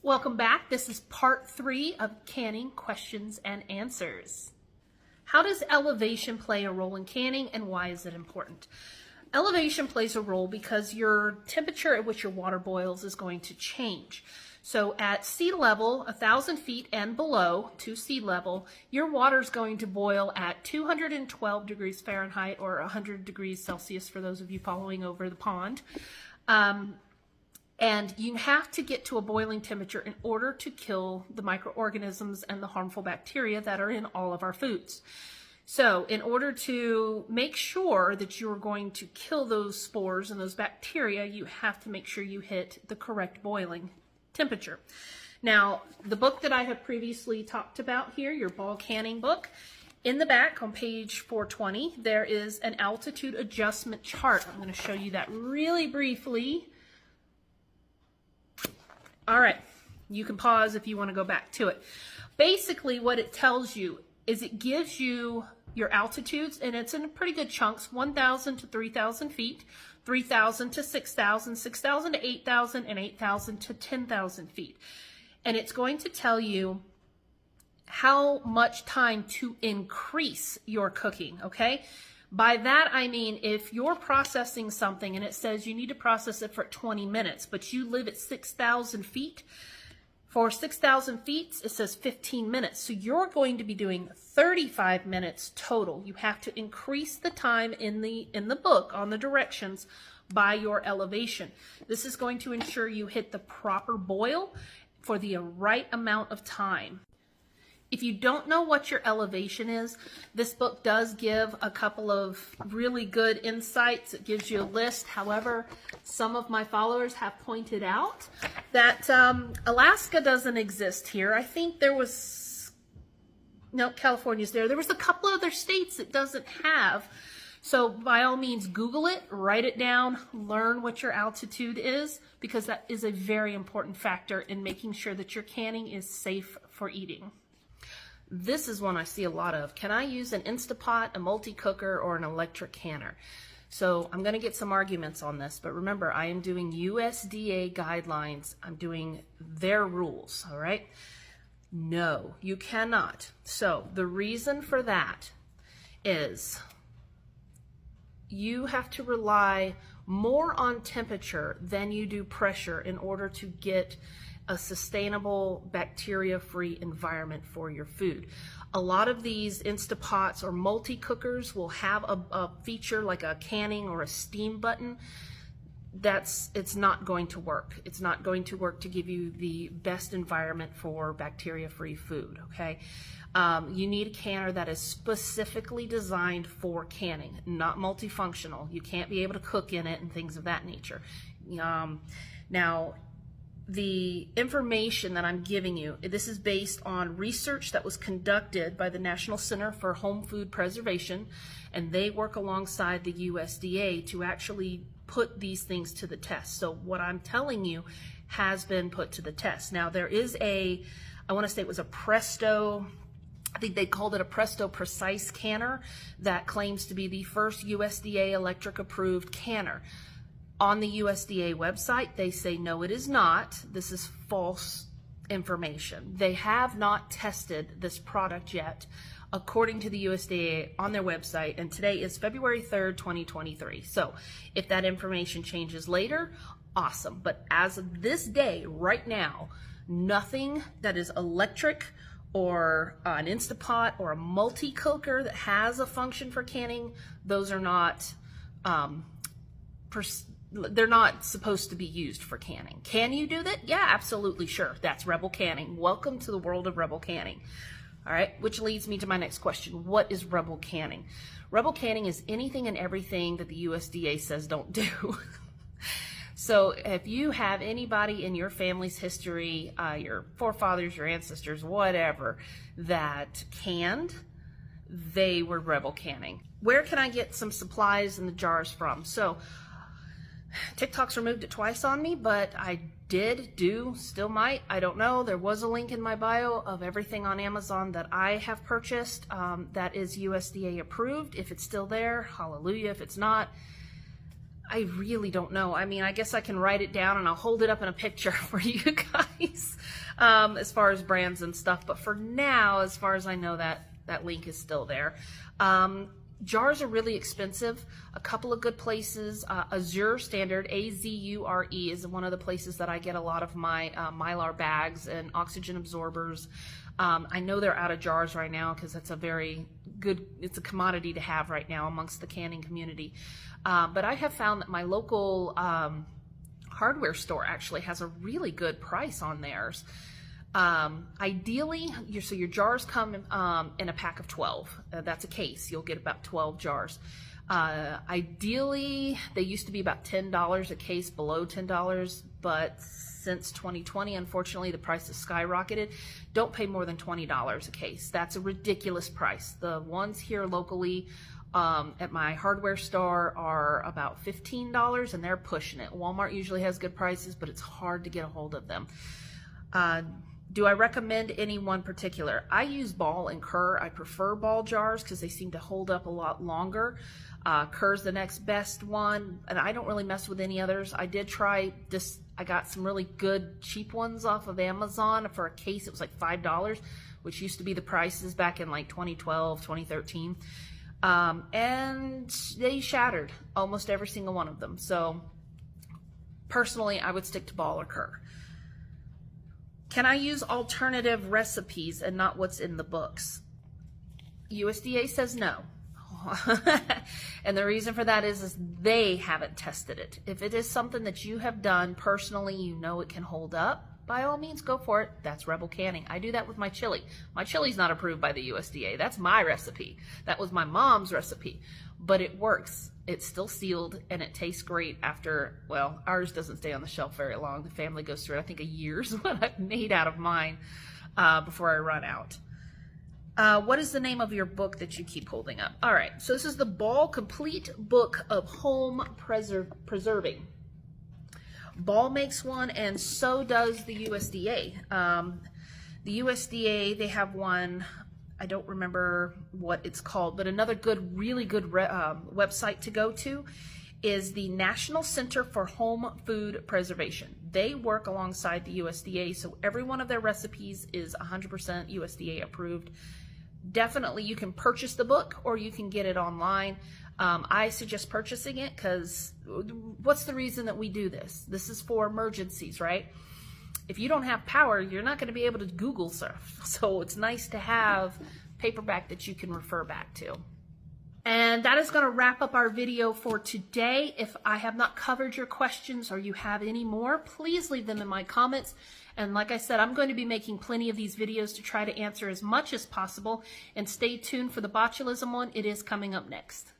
Welcome back. This is part 3 of canning questions and answers. How does elevation play a role in canning, and why is it important? Elevation plays a role because your temperature at which your water boils is going to change. So at sea level, 1,000 feet and below to sea level, your water is going to boil at 212 degrees Fahrenheit or 100 degrees Celsius for those of you following over the pond. And you have to get to a boiling temperature in order to kill the microorganisms and the harmful bacteria that are in all of our foods. So in order to make sure that you're going to kill those spores and those bacteria, you have to make sure you hit the correct boiling temperature. Now, the book that I have previously talked about here, your ball canning book, in the back on page 420, there is an altitude adjustment chart. I'm going to show you that really briefly. All right, you can pause if you want to go back to it. Basically, what it tells you is it gives you your altitudes, and it's in pretty good chunks, 1,000 to 3,000 feet, 3,000 to 6,000, 6,000 to 8,000, and 8,000 to 10,000 feet. And it's going to tell you how much time to increase your cooking, okay? By that, I mean, if you're processing something and it says you need to process it for 20 minutes, but you live at 6,000 feet, for 6,000 feet, it says 15 minutes. So you're going to be doing 35 minutes total. You have to increase the time in the book on the directions by your elevation. This is going to ensure you hit the proper boil for the right amount of time. If you don't know what your elevation is, this book does give a couple of really good insights. It gives you a list. However, some of my followers have pointed out that Alaska doesn't exist here. I think there was, no, California's there. There was a couple other states that doesn't have. So by all means, Google it, write it down, learn what your altitude is, because that is a very important factor in making sure that your canning is safe for eating. This is one I see a lot of. Can I use an Instapot, a multi-cooker, or an electric canner? So I'm going to get some arguments on this, but remember, I am doing USDA guidelines. I'm doing their rules, all right? No, you cannot. So the reason for that is you have to rely more on temperature than you do pressure in order to get a sustainable bacteria-free environment for your food. A lot of these Instapots or multi-cookers will have a feature like a canning or a steam button. It's not going to work. It's not going to work to give you the best environment for bacteria-free food, okay? You need a canner that is specifically designed for canning, not multifunctional. You can't be able to cook in it and things of that nature. Now, the information that I'm giving you, this is based on research that was conducted by the National Center for Home Food Preservation, and they work alongside the USDA to actually put these things to the test. So what I'm telling you has been put to the test. Now there is I want to say it was a Presto, I think they called it a Presto Precise canner that claims to be the first USDA electric approved canner. On the USDA website, they say, no, it is not. This is false information. They have not tested this product yet, according to the USDA on their website, and today is February 3rd, 2023. So if that information changes later, awesome. But as of this day, right now, nothing that is electric or an Instapot or a multi-cooker that has a function for canning, those are not they're not supposed to be used for canning. Can you do that? Yeah, absolutely, sure. That's Rebel Canning. Welcome to the world of Rebel Canning. All right, which leads me to my next question. What is Rebel Canning? Rebel Canning is anything and everything that the USDA says don't do. So if you have anybody in your family's history, your forefathers, your ancestors, whatever, that canned, they were Rebel Canning. Where can I get some supplies in the jars from? So TikTok's removed it twice on me, but I still might, I don't know. There was a link in my bio of everything on Amazon that I have purchased that is USDA approved. If it's still there, hallelujah. If it's not, I really don't know. I mean, I guess I can write it down and I'll hold it up in a picture for you guys. as far as brands and stuff. But for now, as far as I know, that link is still there. Jars are really expensive. A couple of good places, Azure Standard, Azure, is one of the places that I get a lot of my Mylar bags and oxygen absorbers. I know they're out of jars right now because that's a very good, it's a commodity to have right now amongst the canning community. But I have found that my local hardware store actually has a really good price on theirs. Ideally, your jars come in a pack of 12. That's a case. You'll get about 12 jars. Ideally, they used to be about $10 a case, below $10, but since 2020, unfortunately, the price has skyrocketed. Don't pay more than $20 a case. That's a ridiculous price. The ones here locally at my hardware store are about $15, and they're pushing it. Walmart usually has good prices, but it's hard to get a hold of them. Do I recommend any one particular? I use Ball and Kerr. I prefer Ball jars because they seem to hold up a lot longer. Kerr's the next best one, and I don't really mess with any others. I did try this. I got some really good cheap ones off of Amazon for a case. It was like $5, which used to be the prices back in like 2012, 2013. And they shattered, almost every single one of them. So personally, I would stick to Ball or Kerr. Can I use alternative recipes and not what's in the books? USDA says no. And the reason for that is they haven't tested it. If it is something that you have done personally, you know it can hold up, by all means, go for it. That's Rebel Canning. I do that with my chili. My chili's not approved by the USDA. That's my recipe. That was my mom's recipe, but it works. It's still sealed and it tastes great after, well, ours doesn't stay on the shelf very long. The family goes through, I think, a year's what I've made out of mine before I run out. What is the name of your book that you keep holding up? All right, so this is the Ball Complete Book of Home Preserving. Ball makes one, and so does the USDA. The USDA, they have one, I don't remember what it's called, but another good, really good website to go to is the National Center for Home Food Preservation. They work alongside the USDA, so every one of their recipes is 100% USDA approved. Definitely you can purchase the book or you can get it online. I suggest purchasing it because what's the reason that we do this? This is for emergencies, right? If you don't have power, you're not going to be able to Google surf. So it's nice to have paperback that you can refer back to. And that is going to wrap up our video for today. If I have not covered your questions or you have any more, please leave them in my comments. And like I said, I'm going to be making plenty of these videos to try to answer as much as possible. And stay tuned for the botulism one. It is coming up next.